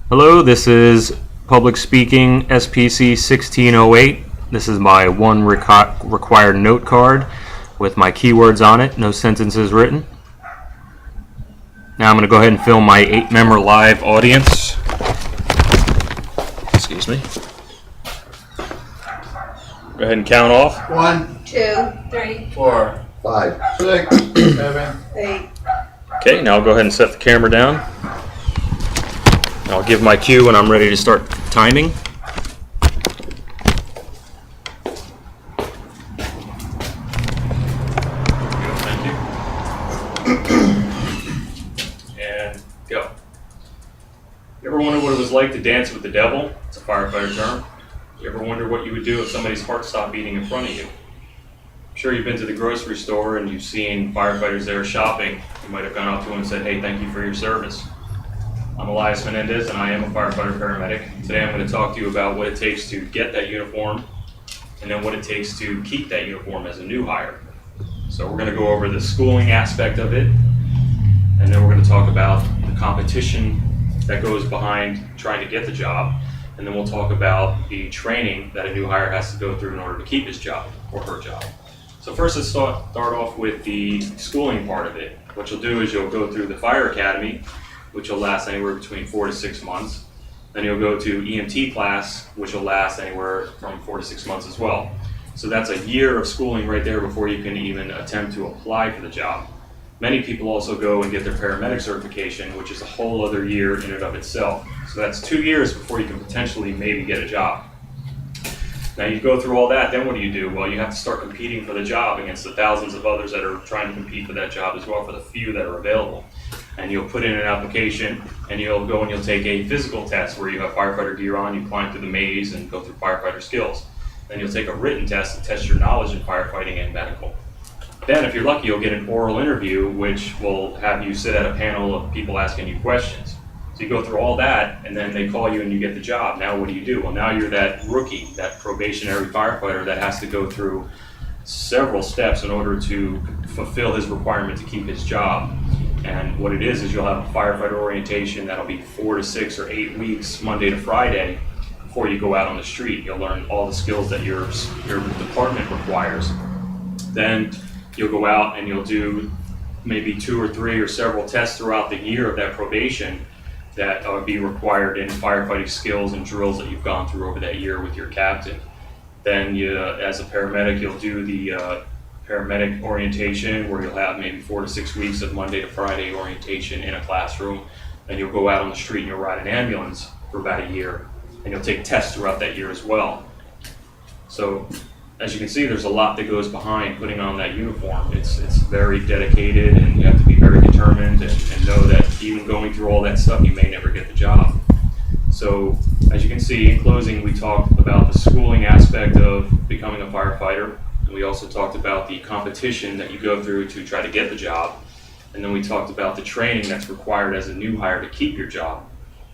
Hello, this is Public Speaking SPC1608. This is my one required note card with my keywords on it, no sentences written. Now I'm going to go ahead and film my 8-member live audience. Excuse me. Go ahead and count off. 1, 2, 3, 4, 5, 6, 7, 8. Okay, now I'll go ahead and set the camera down. I'll give my cue when I'm ready to start timing. Thank you. And go. You ever wonder what it was like to dance with the devil? It's a firefighter term. You ever wonder what you would do if somebody's heart stopped beating in front of you? I'm sure you've been to the grocery store and you've seen firefighters there shopping. You might have gone up to them and said, "Hey, thank you for your service." I'm Elias Menendez, and I am a firefighter paramedic. Today I'm going to talk to you about what it takes to get that uniform, and then what it takes to keep that uniform as a new hire. So we're going to go over the schooling aspect of it, and then we're going to talk about the competition that goes behind trying to get the job, and then we'll talk about the training that a new hire has to go through in order to keep his job or her job. So first, let's start off with the schooling part of it. What you'll do is you'll go through the fire academy, which will last anywhere between 4 to 6 months. Then you'll go to EMT class, which will last anywhere from 4 to 6 months as well. So that's a year of schooling right there before you can even attempt to apply for the job. Many people also go and get their paramedic certification, which is a whole other year in and of itself. So that's 2 years before you can potentially maybe get a job. Now you go through all that, then what do? Well, you have to start competing for the job against the thousands of others that are trying to compete for that job as well, for the few that are available. And you'll put in an application, and you'll go and you'll take a physical test where you have firefighter gear on, you climb through the maze and go through firefighter skills. Then you'll take a written test to test your knowledge in firefighting and medical. Then if you're lucky, you'll get an oral interview, which will have you sit at a panel of people asking you questions. So you go through all that, and then they call you and you get the job. Now what do? Well, now you're that rookie, that probationary firefighter that has to go through several steps in order to fulfill his requirement to keep his job. And what it is you'll have a firefighter orientation that'll be 4 to 6 or 8 weeks, Monday to Friday, before you go out on the street. You'll learn all the skills that your department requires. Then you'll go out and you'll do maybe 2 or 3 or several tests throughout the year of that probation that will be required in firefighting skills and drills that you've gone through over that year with your captain. Then you, as a paramedic, you'll do the paramedic orientation where you'll have maybe 4 to 6 weeks of Monday to Friday orientation in a classroom. Then you'll go out on the street and you'll ride an ambulance for about a year, and you'll take tests throughout that year as well. So as you can see, there's a lot that goes behind putting on that uniform. It's very dedicated, and you have to be very determined and know that even going through all that stuff, you may never get the job. So as you can see, in closing, we talked about the schooling aspect of becoming a firefighter. And we also talked about the competition that you go through to try to get the job. And then we talked about the training that's required as a new hire to keep your job.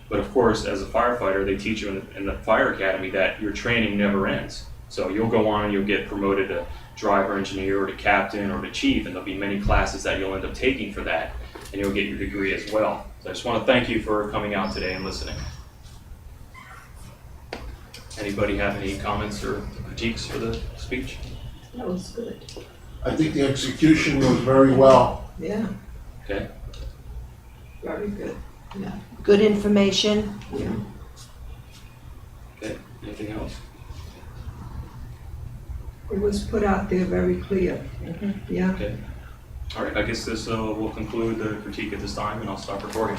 But of course, as a firefighter, they teach you in the fire academy that your training never ends. So you'll go on and you'll get promoted to driver, engineer, or to captain, or to chief, and there'll be many classes that you'll end up taking for that, and you'll get your degree as well. So I just want to thank you for coming out today and listening. Anybody have any comments or critiques for the speech? That was good. I think the execution was very well. Yeah, Okay. very good. Yeah. Good information. Yeah. Okay. Anything else? It was put out there very clear. Yeah. Okay. All right. I guess this will conclude the critique at this time, and I'll stop recording.